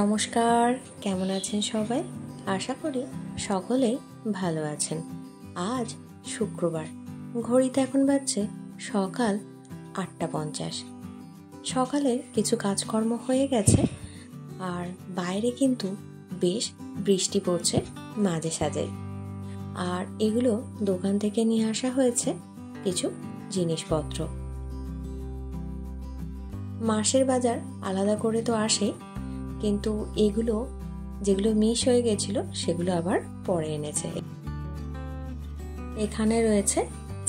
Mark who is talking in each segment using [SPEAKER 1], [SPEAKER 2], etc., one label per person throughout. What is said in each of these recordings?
[SPEAKER 1] নমস্কার, কেমন আছেন সবাই? আশা করি সকলেই ভালো আছেন। আজ শুক্রবার, ঘড়িতে এখন বাজছে সকাল 8:50। সকালের কিছু কাজকর্ম হয়ে গেছে, আর বাইরে কিন্তু বেশ বৃষ্টি পড়ছে মাঝে সাঝে। আর এগুলো দোকান থেকে নিয়ে আসা হয়েছে কিছু জিনিসপত্র। মাসের বাজার আলাদা করে তো আসে, কিন্তু এগুলো যেগুলো মিস হয়ে গেছিল সেগুলো আবার পরে এনেছে। এখানে রয়েছে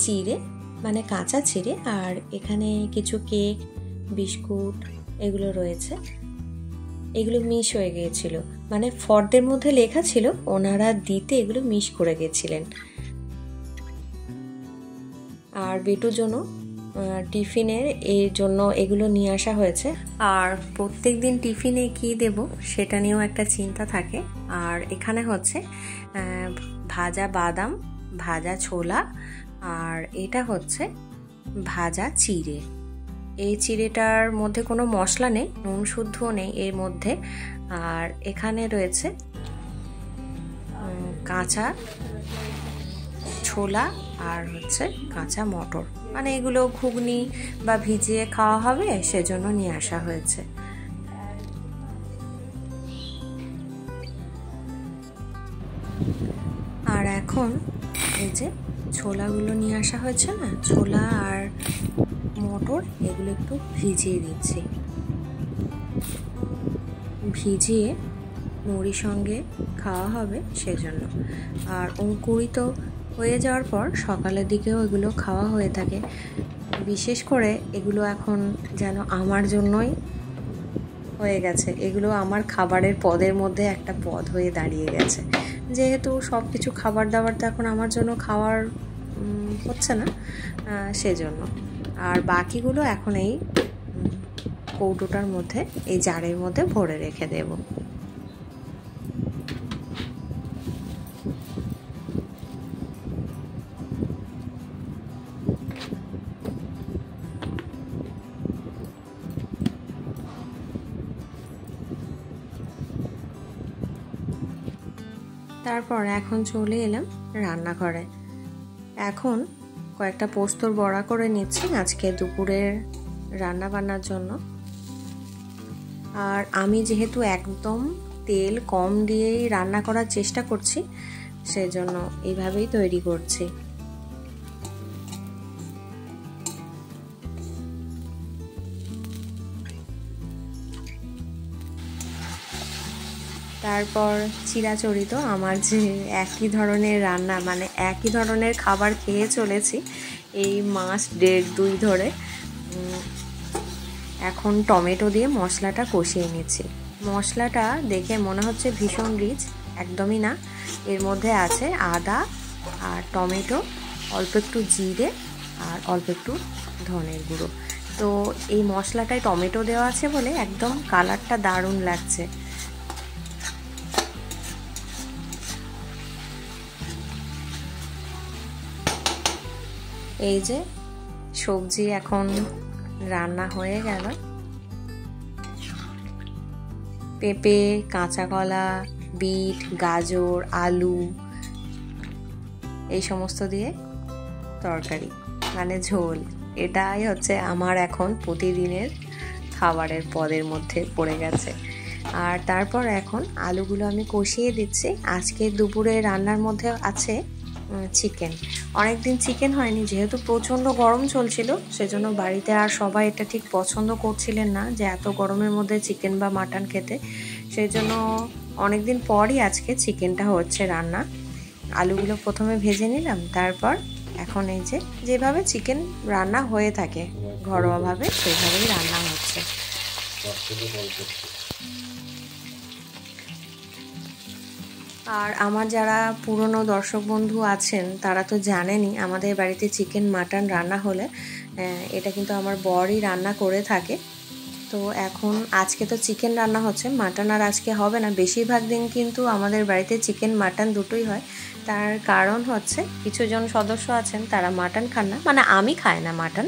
[SPEAKER 1] চিড়ে, মানে কাঁচা চিড়ে, আর এখানে কিছু কেক, বিস্কুট এগুলো রয়েছে। এগুলো মিস হয়ে গিয়েছিল, মানে ফর্দের মধ্যে লেখা ছিল ওনারা দিতে এগুলো মিস করে গেছিলেন। আর বেটুর জন্য টিফিনের এর জন্য এগুলো নিয়ে আসা হয়েছে। আর প্রত্যেক দিন টিফিনে কি দেব সেটা নিয়েও একটা চিন্তা থাকে। আর এখানে হচ্ছে ভাজা বাদাম, ভাজা ছোলা, আর এটা হচ্ছে ভাজা চিড়ে। এই চিড়েটার মধ্যে কোনো মশলা নেই, নুন শুদ্ধও নেই এর মধ্যে। আর এখানে রয়েছে কাঁচা ছোলা আর হচ্ছে কাঁচা মটর, মানে এগুলো ঘুগনি বা ভিজিয়ে খাওয়া হবে সেজন্য নিয়ে আসা হয়েছে। আর এখন এই যে ছোলাগুলো নিয়ে আসা হয়েছে না, ছোলা আর মটর এগুলো একটু ভিজিয়ে দিচ্ছি। ভিজিয়ে মুড়ির সঙ্গে খাওয়া হবে সেজন্য। আর অঙ্কুরিত হয়ে যাওয়ার পর সকালের দিকেও এগুলো খাওয়া হয়ে থাকে। বিশেষ করে এগুলো এখন যেন আমার জন্যই হয়ে গেছে, এগুলো আমার খাবারের পদের মধ্যে একটা পদ হয়ে দাঁড়িয়ে গেছে। যেহেতু সব কিছু খাবার দাবার তো এখন আমার জন্য খাওয়ার হচ্ছে না, সেজন্য। আর বাকিগুলো এখন এই কৌটোটার মধ্যে, এই জারের মধ্যে ভরে রেখে দেব। তারপর এখন চলে এলাম রান্নাঘরে। এখন কয়েকটা পোস্তর বড়া করে নিচ্ছি আজকে দুপুরের রান্না বান্নার জন্য। আর আমি যেহেতু একদম তেল কম দিয়েই রান্না করার চেষ্টা করছি, সেজন্য এইভাবেই তৈরি করছি। তারপর চিরাচরিত আমার যে একই ধরনের রান্না, মানে একই ধরনের খাবার খেয়ে চলেছি এই মাস 1.5-2 ধরে। এখন টমেটো দিয়ে মশলাটা কষিয়ে নিচ্ছি। মশলাটা দেখে মনে হচ্ছে ভীষণ রিচ, একদমই না। এর মধ্যে আছে আদা আর টমেটো, অল্প একটু জিরে আর অল্প একটু ধনের গুঁড়ো। তো এই মশলাটায় টমেটো দেওয়া আছে বলে একদম কালারটা দারুণ লাগছে। এই যে সবজি এখন রান্না হয়ে গেল। পেঁপে, কাঁচা কলা, বিট, গাজর, আলু এই সমস্ত দিয়ে তরকারি, মানে ঝোল। এটাই হচ্ছে আমার এখন প্রতিদিনের খাবারের পদের মধ্যে পড়ে গেছে। আর তারপর এখন আলুগুলো আমি কষিয়ে দিচ্ছি। আজকে দুপুরে রান্নার মধ্যে আছে চিকেন। অনেকদিন চিকেন হয়নি, যেহেতু প্রচণ্ড গরম চলছিল সেজন্য বাড়িতে আর সবাই এটা ঠিক পছন্দ করছিলেন না যে এত গরমের মধ্যে চিকেন বা মাটন খেতে। সেই জন্য অনেকদিন পরই আজকে চিকেনটা হচ্ছে রান্না। আলুগুলো প্রথমে ভেজে নিলাম, তারপর এখন এই যে যেভাবে চিকেন রান্না হয়ে থাকে ঘরোয়াভাবে সেভাবেই রান্না হচ্ছে। আর আমার যারা পুরনো দর্শক বন্ধু আছেন তারা তো জানেনই আমাদের বাড়িতে চিকেন মাটন রান্না হলে এটা কিন্তু আমার বরই রান্না করে থাকে। তো এখন আজকে তো চিকেন রান্না হচ্ছে, মাটন আর আজকে হবে না। বেশিরভাগ দিন কিন্তু আমাদের বাড়িতে চিকেন মাটন দুটোই হয়। তার কারণ হচ্ছে কিছুজন সদস্য আছেন তারা মাটন খান না, মানে আমি খাই না মাটন,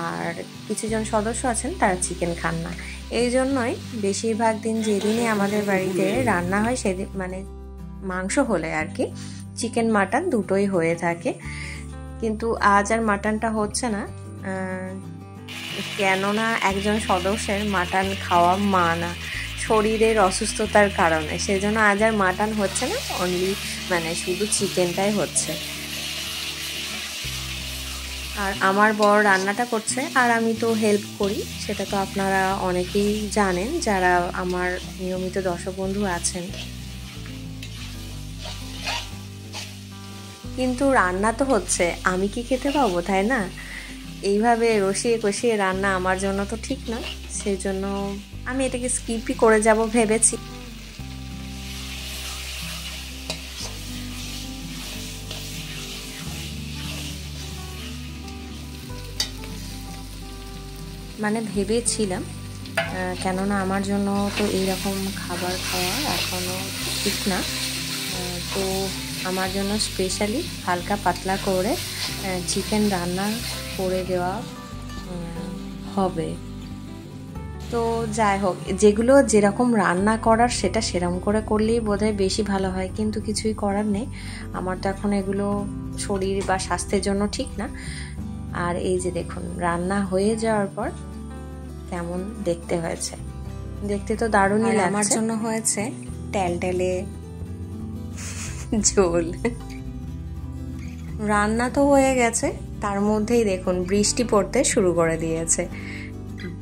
[SPEAKER 1] আর কিছুজন সদস্য আছেন তারা চিকেন খান না। এই জন্যই বেশিরভাগ দিন যেদিনই আমাদের বাড়িতে রান্না হয় সেদিন মানে মাংস হলে আর কি চিকেন মাটন দুটোই হয়ে থাকে। কিন্তু আজ আর মাটনটা হচ্ছে না, কেননা একজন সদস্যের মাটন খাওয়া মানা শরীরের অসুস্থতার কারণে, সেজন্য আজ আর মাটন হচ্ছে না, অনলি মানে শুধু চিকেনটাই হচ্ছে। আর আমার বর রান্নাটা করছে আর আমি তো হেল্প করি, সেটা তো আপনারা অনেকেই জানেন যারা আমার নিয়মিত দর্শক বন্ধু আছেন। কিন্তু রান্না তো হচ্ছে, আমি কি খেতে পাবো, তাই না? এইভাবে রসিয়ে কষিয়ে রান্না আমার জন্য তো ঠিক না, সেই জন্য আমি এটাকে স্কিপই করে যাব ভেবেছি। মানে ভেবেছিলাম, কেননা আমার জন্য তো এইরকম খাবার খাওয়া এখনও ঠিক না, তো আমার জন্য স্পেশালি হালকা পাতলা করে চিকেন রান্না করে দেওয়া হবে। তো যাই হোক, যেগুলো যেরকম রান্না করার সেটা সেরকম করে করলেই বোধহয় বেশি ভালো হয়, কিন্তু কিছুই করার নেই, আমার তো এখন এগুলো শরীর বা স্বাস্থ্যের জন্য ঠিক না। আর এই যে দেখুন রান্না হয়ে যাওয়ার পর কেমন দেখতে হয়েছে, দেখতে তো দারুণই লাগছে। আমার জন্য হয়েছে টেলটেলে ঝোল। রান্না তো হয়ে গেছে, তার মধ্যেই দেখুন বৃষ্টি পড়তে শুরু করে দিয়েছে,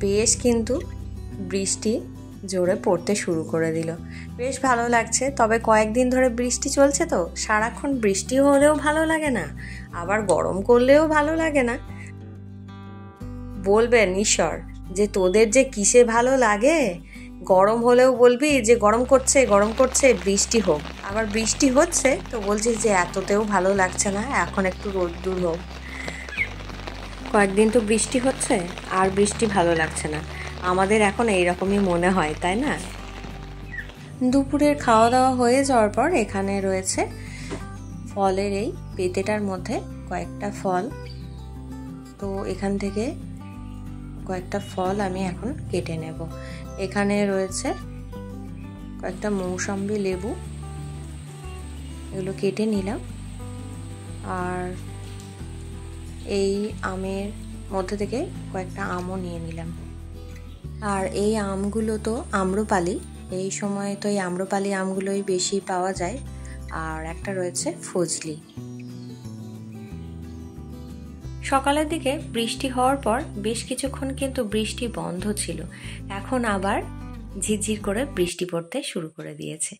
[SPEAKER 1] বেশ কিন্তু বৃষ্টি জোরে পড়তে শুরু করে দিল, বেশ ভালো লাগছে। তবে কয়েকদিন ধরে বৃষ্টি চলছে তো সারাক্ষণ বৃষ্টি হলেও ভালো লাগে না, আবার গরম করলেও ভালো লাগে না। বলবেন ঈশ্বর যে তোদের যে কিসে ভালো লাগে, গরম হলেও বলবি যে গরম করছে গরম করছে, বৃষ্টি হোক, আবার বৃষ্টি হচ্ছে তো বলছিস যে এততেও ভালো লাগছে না, এখন একটু রোদ্দুর হোক। কয়েকদিন তো বৃষ্টি হচ্ছে আর বৃষ্টি ভালো লাগছে না, আমাদের এখন এইরকমই মনে হয়, তাই না? দুপুরের খাওয়া দাওয়া হয়ে যাওয়ার পর এখানে রয়েছে ফলের এই পেতেটার মধ্যে কয়েকটা ফল, তো এখান থেকে কয়েকটা ফল আমি এখন কেটে নেব। এখানে রয়েছে কয়েকটা মৌসম্বি লেবু, এগুলো কেটে নিলাম। আর এই আমের মধ্যে থেকে কয়েকটা আমও নিয়ে নিলাম। আর এই আমগুলো তো আম্রপালি, এই সময় তো এই আম্রপালি আমগুলোই বেশি পাওয়া যায়। আর একটা রয়েছে ফজলি। সকালের দিকে বৃষ্টি হওয়ার পর বেশ কিছুক্ষণ কিন্তু বৃষ্টি বন্ধ ছিল, এখন আবার ঝিরঝির করে বৃষ্টি পড়তে শুরু করে দিয়েছে।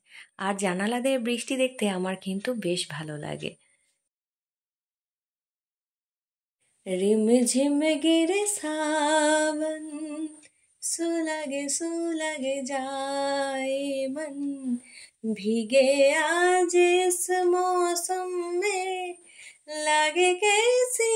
[SPEAKER 1] আর জানালা দিয়ে বৃষ্টি দেখতে আমার কিন্তু বেশ ভালো লাগে। रिमझिम गिरे सावन, सुलगे जाए मन, भीगे आज इस मौसम में लगे कैसी